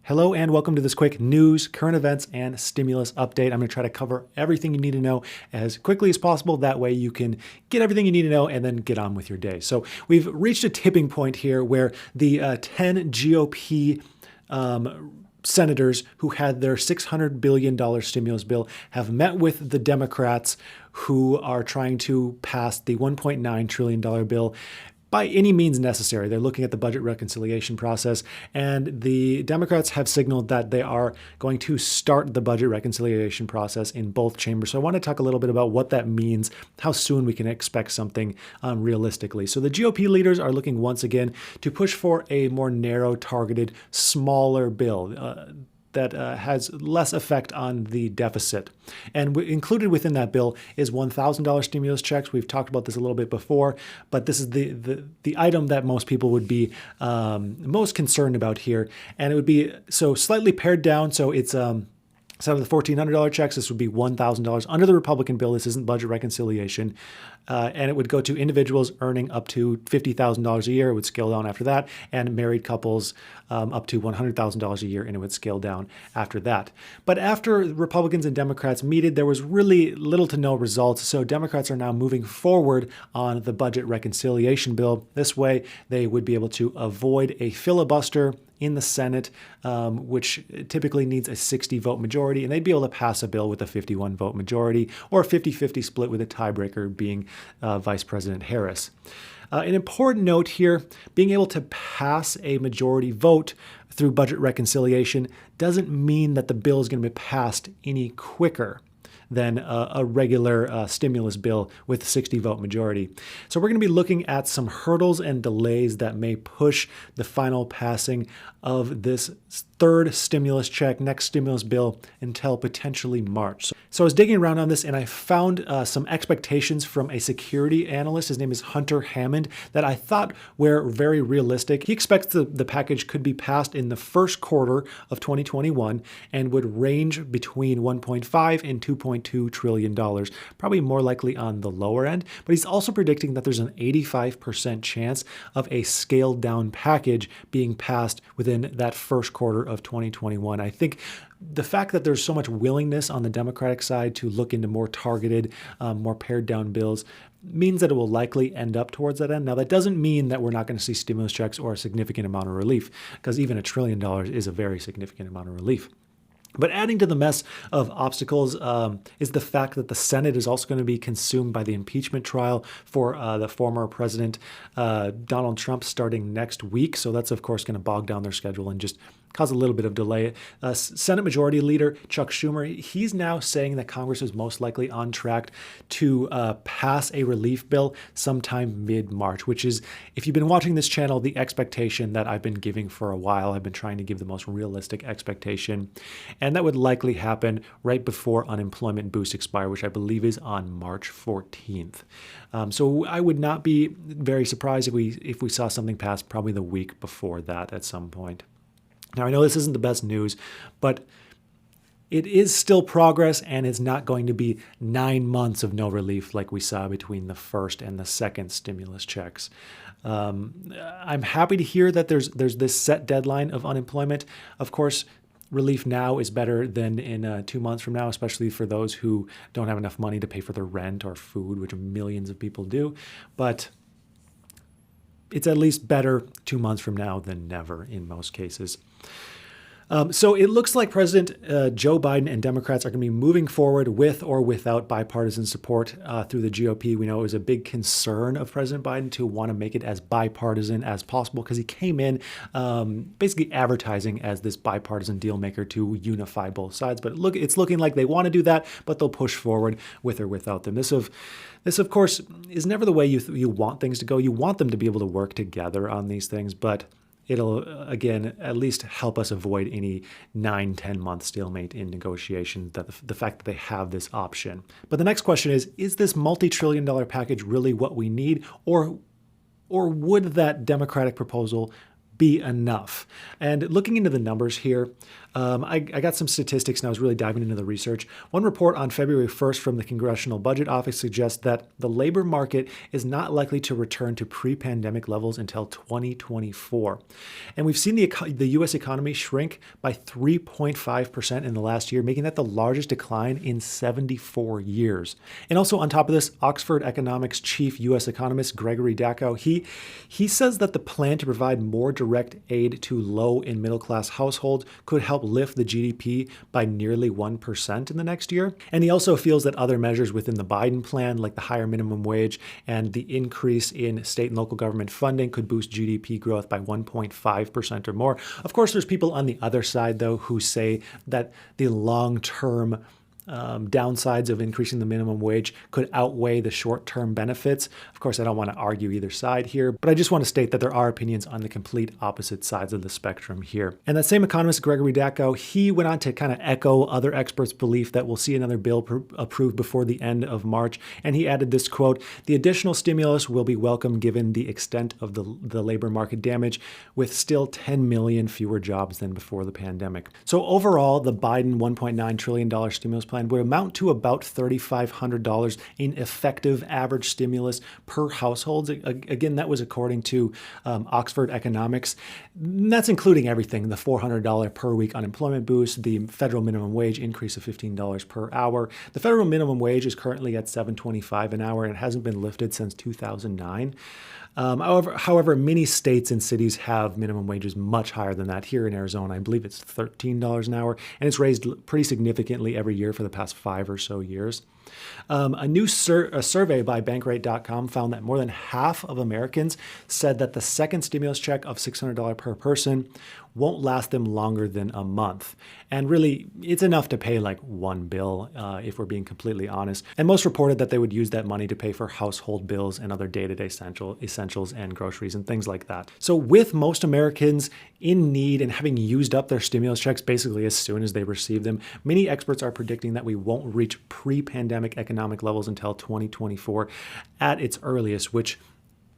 Hello and welcome to this quick news, current events, and stimulus update. I'm going to try to cover everything you need to know as quickly as possible. That way you can get everything you need to know and then get on with your day. So we've reached a tipping point here where the 10 GOP senators who had their $600 billion stimulus bill have met with the Democrats who are trying to pass the $1.9 trillion bill by any means necessary. They're looking at the budget reconciliation process, and the Democrats have signaled that they are going to start the budget reconciliation process in both chambers. So I want to talk a little bit about what that means, how soon we can expect something realistically. So the GOP leaders are looking once again to push for a more narrow, targeted, smaller bill that has less effect on the deficit. And included within that bill is $1,000 stimulus checks. We've talked about this a little bit before, but this is the item that most people would be most concerned about here. And it would be so slightly pared down. So it's instead of the $1,400 checks, this would be $1,000. Under the Republican bill, this isn't budget reconciliation. And it would go to individuals earning up to $50,000 a year. It would scale down after that. And married couples up to $100,000 a year, and it would scale down after that. But after Republicans and Democrats meted, there was really little to no results. So Democrats are now moving forward on the budget reconciliation bill. This way, they would be able to avoid a filibuster in the Senate, which typically needs a 60-vote majority, and they'd be able to pass a bill with a 51-vote majority or a 50-50 split with a tiebreaker being Vice President Harris. An important note here, being able to pass a majority vote through budget reconciliation doesn't mean that the bill is going to be passed any quicker than a regular stimulus bill with a 60-vote majority. So we're going to be looking at some hurdles and delays that may push the final passing of this third stimulus check, next stimulus bill, until potentially March. So I was digging around on this and I found some expectations from a security analyst. His name is Hunter Hammond, that I thought were very realistic. He expects the package could be passed in the first quarter of 2021 and would range between 1.5 and 2.2 trillion dollars, probably more likely on the lower end. But he's also predicting that there's an 85% chance of a scaled down package being passed within that first quarter of 2021. I think the fact that there's so much willingness on the Democratic side to look into more targeted, more pared down bills means that it will likely end up towards that end. Now, that doesn't mean that we're not going to see stimulus checks or a significant amount of relief, because even $1 trillion is a very significant amount of relief. But adding to the mess of obstacles is the fact that the Senate is also going to be consumed by the impeachment trial for the former president, Donald Trump, starting next week. So that's, of course, going to bog down their schedule and just cause a little bit of delay. Senate Majority Leader Chuck Schumer, he's now saying that Congress is most likely on track to pass a relief bill sometime mid-March, which is, if you've been watching this channel, the expectation that I've been giving for a while. I've been trying to give the most realistic expectation. And that would likely happen right before unemployment boosts expire, which I believe is on March 14th. So I would not be very surprised if we saw something passed probably the week before that at some point. Now, I know this isn't the best news, but it is still progress, and it's not going to be 9 months of no relief like we saw between the first and the second stimulus checks. I'm happy to hear that there's this set deadline of unemployment. Of course, relief now is better than in 2 months from now, especially for those who don't have enough money to pay for their rent or food, which millions of people do. But it's at least better 2 months from now than never in most cases. So it looks like President Joe Biden and Democrats are going to be moving forward with or without bipartisan support through the GOP. We know it was a big concern of President Biden to want to make it as bipartisan as possible, because he came in basically advertising as this bipartisan deal maker to unify both sides. But it's looking like they want to do that, but they'll push forward with or without them. This, of course, is never the way you want things to go. You want them to be able to work together on these things, but it'll, again, at least help us avoid any 9-10 month stalemate in negotiations, that the fact that they have this option. But the next question is this multi-trillion-dollar package really what we need, or would that Democratic proposal be enough. And looking into the numbers here, I got some statistics and I was really diving into the research. One report on February 1st from the Congressional Budget Office suggests that the labor market is not likely to return to pre-pandemic levels until 2024. And we've seen the U.S. economy shrink by 3.5% in the last year, making that the largest decline in 74 years. And also on top of this, Oxford Economics chief U.S. economist Gregory Dacko, he says that the plan to provide more direct aid to low and middle class households could help lift the GDP by nearly 1% in the next year. And he also feels that other measures within the Biden plan, like the higher minimum wage and the increase in state and local government funding, could boost GDP growth by 1.5% or more. Of course, there's people on the other side, though, who say that the long-term downsides of increasing the minimum wage could outweigh the short-term benefits. Of course, I don't want to argue either side here, but I just want to state that there are opinions on the complete opposite sides of the spectrum here. And that same economist, Gregory Dacko, he went on to kind of echo other experts' belief that we'll see another bill approved before the end of March. And he added this quote, "The additional stimulus will be welcome given the extent of the labor market damage, with still 10 million fewer jobs than before the pandemic." So overall, the Biden $1.9 trillion stimulus plan would amount to about $3,500 in effective average stimulus per household. Again, that was according to Oxford Economics. That's including everything, the $400 per week unemployment boost, the federal minimum wage increase of $15 per hour. The federal minimum wage is currently at $7.25 an hour and it hasn't been lifted since 2009. However, many states and cities have minimum wages much higher than that. Here in Arizona, I believe it's $13 an hour, and it's raised pretty significantly every year for the past 5 or so years. A new survey by Bankrate.com found that more than half of Americans said that the second stimulus check of $600 per person won't last them longer than a month. And really, it's enough to pay like one bill, if we're being completely honest. And most reported that they would use that money to pay for household bills and other day-to-day essentials and groceries and things like that. So with most Americans in need and having used up their stimulus checks basically as soon as they receive them, many experts are predicting that we won't reach pre-pandemic economic levels until 2024 at its earliest, which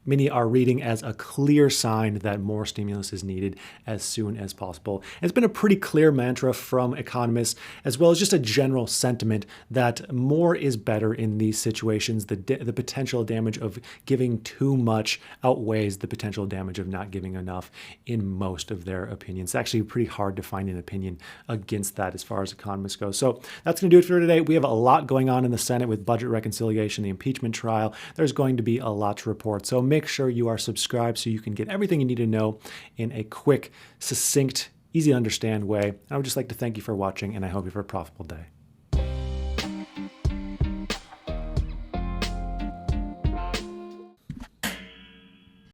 many are reading as a clear sign that more stimulus is needed as soon as possible. And it's been a pretty clear mantra from economists, as well as just a general sentiment that more is better in these situations. The potential damage of giving too much outweighs the potential damage of not giving enough in most of their opinions. It's actually pretty hard to find an opinion against that as far as economists go. So that's going to do it for today. We have a lot going on in the Senate with budget reconciliation, the impeachment trial. There's going to be a lot to report. So make sure you are subscribed so you can get everything you need to know in a quick, succinct, easy to understand way. I would just like to thank you for watching, and I hope you have a profitable day.